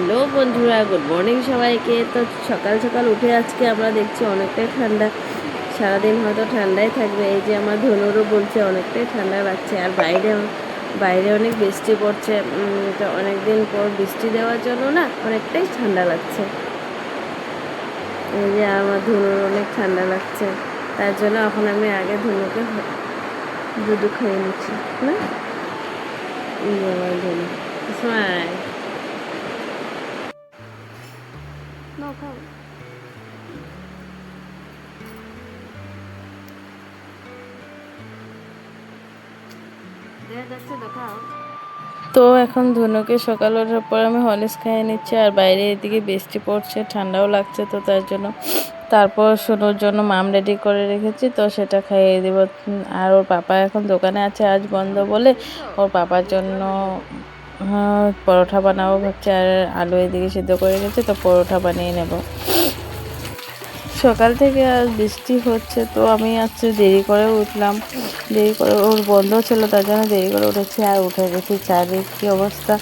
Hello বন্ধুরা, good morning সবাইকে। তো সকাল সকাল উঠে আজকে আমরা দেখছি অনেকটাই ঠান্ডা, সারাদিন হয়তো ঠান্ডাই থাকবে। এই যে আমার ধনুরও বলছে অনেকটাই ঠান্ডা লাগছে, আর বাইরে বাইরে অনেক বৃষ্টি পড়ছে। তো অনেকদিন পর বৃষ্টি দেওয়ার জন্য না অনেকটাই ঠান্ডা লাগছে। এই যে আমার ধনুর অনেক ঠান্ডা লাগছে, তার জন্য এখন আমি আগে ধনুকে দুধ খাইয়ে নিচ্ছি না। আমার ধনু স্মাইল খাও। তো এখন ধনুকে সকাল ওঠার পর আমি হরলিক্স খাইয়ে নিচ্ছি, আর বাইরে এদিকে বৃষ্টি পড়ছে, ঠান্ডাও লাগছে। তো তার জন্য তারপর সোনুর জন্য মাম রেডি করে রেখেছি, তো সেটা খাইয়ে দেব। আর ওর পাপা এখন দোকানে আছে, আজ বন্ধ বলে ওর পাপার জন্য পরোটা বানাবো ভাবছি। আর আলু এদিকে সিদ্ধ করে রেখেছি, তো পরোটা বানিয়ে নেব। সকাল থেকে আর বৃষ্টি হচ্ছে, তো আমি আজকে দেরি করে উঠলাম। দেরি করে ওর বন্ধ ছিল, তার জন্য দেরি করে উঠেছি। আর উঠে গেছি, চারিদিক কি অবস্থা,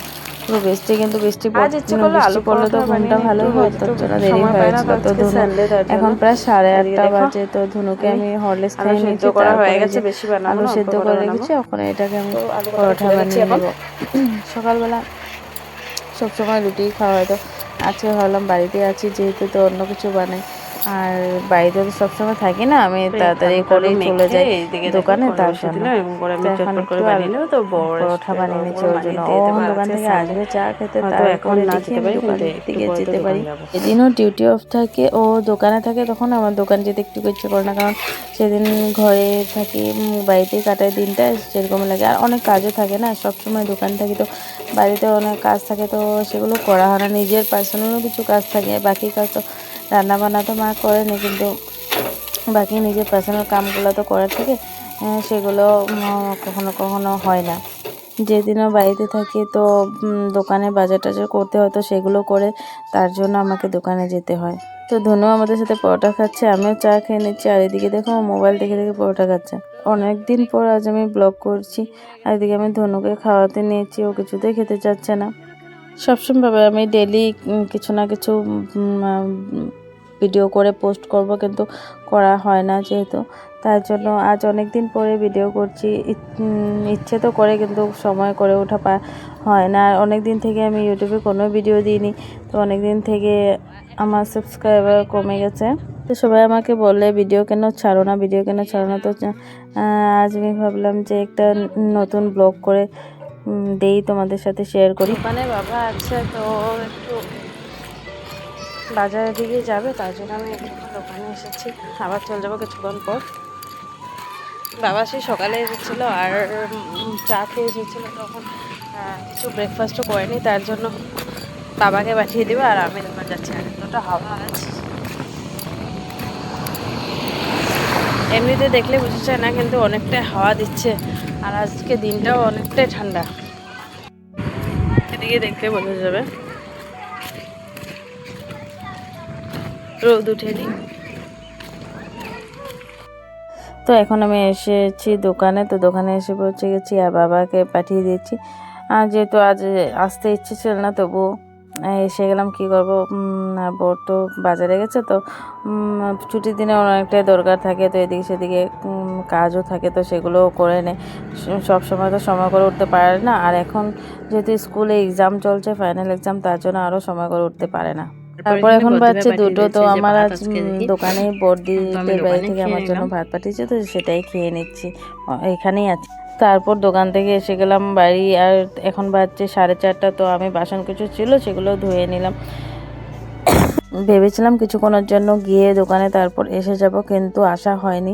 পুরো বৃষ্টি। কিন্তু বৃষ্টি পড়লে তো ঘুমটা ভালো হয়, তার জন্য দেরি হয়েছিল। তো ধনু এখন প্রায় 8:30 বাজে। তো ধনুকে আমি হরলিক্স খাইয়ে নিয়েছি, তারপরে আলু সিদ্ধ করে রেখেছি, ওখানে এটাকে আমি পরোটা বানিয়ে নেব। সকালবেলা সবসময় রুটি খাওয়া হয়, তো আজকে ভাবলাম বাড়িতে আছি যেহেতু, তো অন্য কিছু বানাই। আর বাড়িতে তো সবসময় থাকি না, আমি তাড়াতাড়ি করেই চলে যাই দোকানে, তার জন্য এখন একটু পরোটা বানিয়ে নিচ্ছি ওর জন্য। ও দোকান থেকে আসবে চা খেতে, তারপরে দেখি আমি দোকান থেকে যেতে পারি। যেদিনও ডিউটি অফ থাকে, ও দোকানে থাকে, তখন আমার দোকান যেতে একটু ইচ্ছে করে না, কারণ সেদিন ঘরে থাকি, বাড়িতেই কাটাই দিনটা, সেরকম লাগে। আর অনেক কাজও থাকে না, সবসময় দোকান থাকি, তো বাড়িতে অনেক কাজ থাকে, তো সেগুলো করা হয় না। নিজের পার্সোনালও কিছু কাজ থাকে, বাকি কাজ তো রান্না বান্না তো মা করেনি, কিন্তু বাকি নিজের পার্সোনাল কামগুলো তো করার থাকে, সেগুলো কখনো কখনো হয় না। যেদিনও বাড়িতে থাকি, তো দোকানে বাজার টাজার করতে হয়, তো সেগুলো করে তার জন্য আমাকে দোকানে যেতে হয়। তো ধনু আমাদের সাথে পরোটা খাচ্ছে, আমিও চা খেয়ে নিচ্ছি। আর এদিকে দেখো মোবাইল দেখে দেখে পরোটা খাচ্ছে। অনেক দিন পর আজ আমি ব্লগ করছি, আর এদিকে আমি ধনুকে খাওয়াতে নিয়েছি, ও কিছুতেই খেতে চাচ্ছে না। সবসময় ভাবে আমি ডেলি কিছু না কিছু ভিডিও করে পোস্ট করব, কিন্তু করা হয় না যেহেতু, তার জন্য আজ অনেক দিন পরে ভিডিও করছি। ইচ্ছে তো করে, কিন্তু সময় করে ওঠা হয় না। আর অনেক দিন থেকে আমি ইউটিউবে কোনো ভিডিও দিইনি, তো অনেক দিন থেকে আমার সাবস্ক্রাইবার কমে গেছে। তো সবাই আমাকে বলে ভিডিও কেন ছাড়ো না, ভিডিও কেন ছাড়ো না। তো আজ আমি ভাবলাম যে একটা নতুন ব্লগ করে দেই, তোমাদের সাথে শেয়ার করি। ওখানে বাবা আছে, তো একটু বাজারের দিকে যাবে, তার জন্য আমি দোকানে এসেছি। আবার চলে যাবো কিছুক্ষণ পর। বাবা সেই সকালে এসেছিলো, আর চা খেয়ে এসেছিলো, তখন কিছু ব্রেকফাস্টও করেনি, তার জন্য বাবাকে পাঠিয়ে দেবে, আর আমি দোকান যাচ্ছি। আর এতটা হাওয়া আছে, এমনিতে দেখলে বোঝা যায় না, কিন্তু অনেকটাই হাওয়া দিচ্ছে। আর আজকে দিনটাও অনেকটাই ঠান্ডা, এদিকে দেখলে বোঝা যাবে, রোদ উঠেনি। তো এখন আমি এসেছি দোকানে, তো দোকানে এসে পৌঁছে গেছি, আর বাবাকে পাঠিয়ে দিয়েছি। আর যেহেতু আজ আসতে ইচ্ছে ছিল না, তবু এসে গেলাম, কী করবো। বোর তো বাজারে গেছে, তো ছুটির দিনে অনেকটাই দরকার থাকে, তো এদিকে সেদিকে কাজও থাকে, তো সেগুলোও করে নেয়। সব সময় তো সময় করে উঠতে পারে না, আর এখন যেহেতু স্কুলে এক্সাম চলছে, ফাইনাল এক্সাম, তার জন্য আরও সময় করে উঠতে পারে না। তারপর এখন বাজছে 2টো, তো আমার আজ দোকানে বড়দিদের বাড়ি থেকে আমার জন্য ভাত পাঠিয়েছে, তো সেটাই খেয়ে নিচ্ছি, এখানেই আছি। তারপর দোকান থেকে এসে গেলাম বাড়ি, আর এখন বাজছে 4:30। তো আমি বাসন কিছু ছিল সেগুলো ধুয়ে নিলাম। ভেবেছিলাম কিছুক্ষণের জন্য গিয়ে দোকানে তারপর এসে যাব, কিন্তু আসা হয়নি।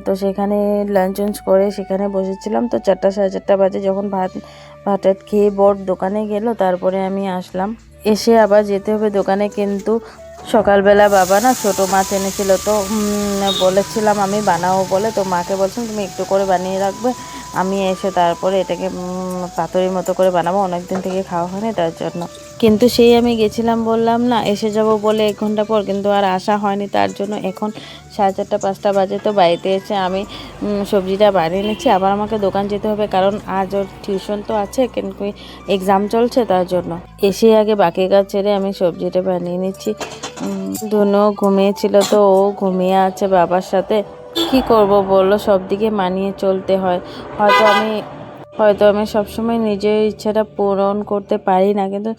তো সেখানে লাঞ্চ করে সেখানে বসেছিলাম। তো 4টা 4:30 বাজে, যখন ভাত খেয়ে বর দোকানে গেল, তারপরে আমি আসলাম। এসে আবার যেতে হবে দোকানে, কিন্তু সকালবেলা বাবা না ছোটো মাছ এনেছিল, তো বলেছিলাম আমি বানাবো বলে, তো মাকে বলছিলাম তুমি একটু করে বানিয়ে রাখবে, আমি এসে তারপরে এটাকে পাতুরির মতো করে বানাবো, অনেকদিন থেকে খাওয়া হয়নি তার জন্য। কিন্তু সেই আমি গেছিলাম বললাম না এসে যাব বলে 1 ঘন্টা পর, কিন্তু আর আসা হয়নি। তার জন্য এখন 4:30-5টা বাজে, তো বাড়িতে এসে আমি সবজিটা বানিয়ে নিচ্ছি। আবার আমাকে দোকান যেতে হবে, কারণ আজ ওর টিউশন তো আছে, কিন্তু এক্সাম চলছে, তার জন্য এসে আগে বাকি কাজ ছেড়ে আমি সবজিটা বানিয়ে নিচ্ছি। ধনু ঘুমিয়েছিল, তো ও ঘুমিয়ে আছে বাবার সাথে। কি করব বলো, সব দিকে মানিয়ে চলতে হয়। হয়তো আমি সবসময় নিজের ইচ্ছাটা পূরণ করতে পারি না, কিন্তু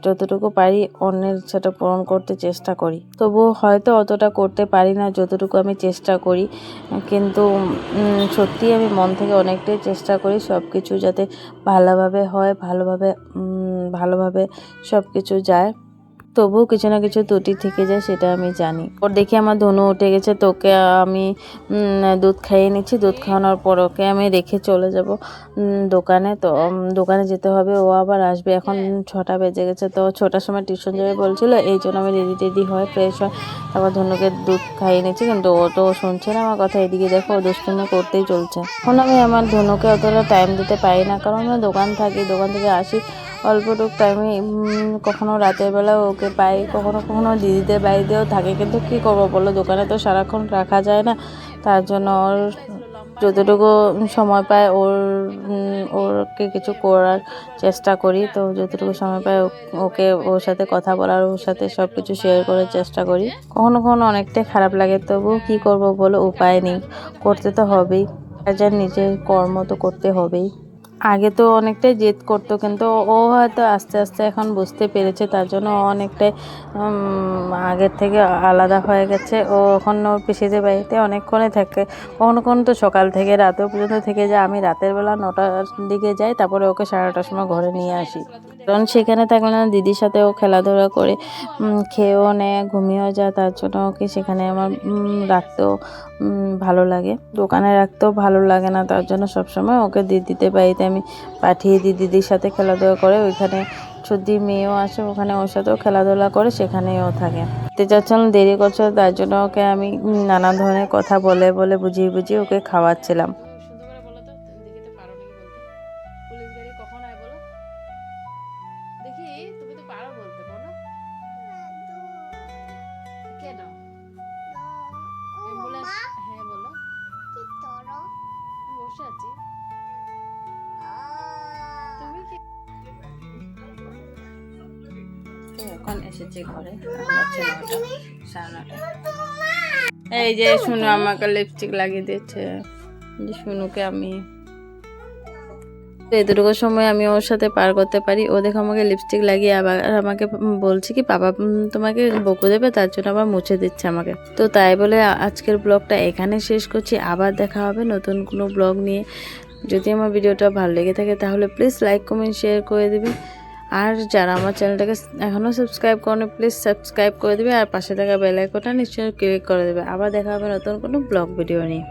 যতটুকু পারি অন্যের ইচ্ছাটা পূরণ করতে চেষ্টা করি। তবুও হয়তো অতটা করতে পারি না যতটুকু আমি চেষ্টা করি, কিন্তু সত্যি আমি মন থেকে অনেকটাই চেষ্টা করি সব কিছু যাতে ভালোভাবে হয়, ভালোভাবে সব কিছু যায়। তবুও কিছু না কিছু ত্রুটি থেকে যায়, সেটা আমি জানি। ওর দেখি আমার ধনু উঠে গেছে, তো ওকে আমি দুধ খাইয়ে নিচ্ছি। দুধ খাওয়ানোর পর ওকে আমি রেখে চলে যাব দোকানে। তো দোকানে যেতে হবে, ও আবার আসবে। এখন 6টা বেজে গেছে, তো 6টার সময় টিউশন যাবে বলছিল, এই জন্য আমি রেডি হয়, ফ্রেশ হয়, তারপর ধনুকে দুধ খাইয়ে নিচ্ছি। কিন্তু ও তো শুনছে না আমার কথা। এদিকে দেখো ও দুষ্টুমি করতেই চলছে। এখন আমি আমার ধনুকে অতটা টাইম দিতে পারি না, কারণ আমি দোকান থেকে আসি অল্পটুক টাইমে। কখনো রাতের বেলা ওকে পাই, কখনো দিদিদের বাড়িতেও থাকে, কিন্তু কি করব বলো, দোকানে তো সারাক্ষণ রাখা যায় না। তার জন্য ওর যতটুকু সময় পায় ওরকে কিছু করার চেষ্টা করি। তো যতটুকু সময় পাই ওর সাথে কথা বলার, ওর সাথে সব কিছু শেয়ার করার চেষ্টা করি। কখনো অনেকটাই খারাপ লাগে, তবুও কি করব বলো, উপায় নেই, করতে তো হবেই। যার নিজের কর্ম তো করতে হবেই। আগে তো অনেকটাই জেদ করতো, কিন্তু ও হয়তো আস্তে আস্তে এখন বুঝতে পেরেছে, তার জন্য অনেকটাই আগের থেকে আলাদা হয়ে গেছে। ও এখন ওর পিসিদের বাড়িতে অনেকক্ষণে থাকে, কখনো তো সকাল থেকে রাতেও পর্যন্ত থেকে যায়। আমি রাতের বেলা 9টার দিকে যাই, তারপরে ওকে 9:30টার সময় ঘরে নিয়ে আসি, কারণ সেখানে থাকলে না দিদির সাথে ও খেলাধুলা করে খেয়েও নেয়, ঘুমিয়েও যায়। তার জন্য ওকে সেখানে আমার রাখতেও ভালো লাগে, দোকানে রাখতেও ভালো লাগে না। তার জন্য সবসময় ওকে দিদিদের বাড়িতে আমি পাঠিয়ে দিই, দিদির সাথে খেলাধুলা করে। ওইখানে সর্দি মেয়েও আসে, ওখানে ওর সাথেও খেলাধুলা করে, সেখানেই ও থাকে। যাচ্ছিলাম, দেরি করছে, তার জন্য ওকে আমি নানা ধরনের কথা বলে বুঝিয়ে ওকে খাওয়াচ্ছিলাম। এখন এসেছি ঘরে, এই যে শুনু আমাকে লিপস্টিক লাগিয়ে দিয়েছে, যে শুনুকে আমি এতটুকু সময় আমি ওর সাথে পার করতে পারি। ও দেখো আমাকে লিপস্টিক লাগিয়ে আবার আমাকে বলছে কি বাবা তোমাকে বকে দেবে, তার জন্য আবার মুছে দিচ্ছে আমাকে। তো তাই বলে আজকের ব্লগটা এখানে শেষ করছি। আবার দেখা হবে নতুন কোনো ব্লগ নিয়ে। যদি আমার ভিডিওটা ভালো লেগে থাকে তাহলে প্লিজ লাইক কমেন্ট শেয়ার করে দেবে। আর যারা আমার চ্যানেলটাকে এখনও সাবস্ক্রাইব করেনি প্লিজ সাবস্ক্রাইব করে দেবে, আর পাশে থাকা বেল আইকনটা নিশ্চয়ই ক্লিক করে দেবে। আবার দেখা হবে নতুন কোনো ব্লগ ভিডিও নিয়ে।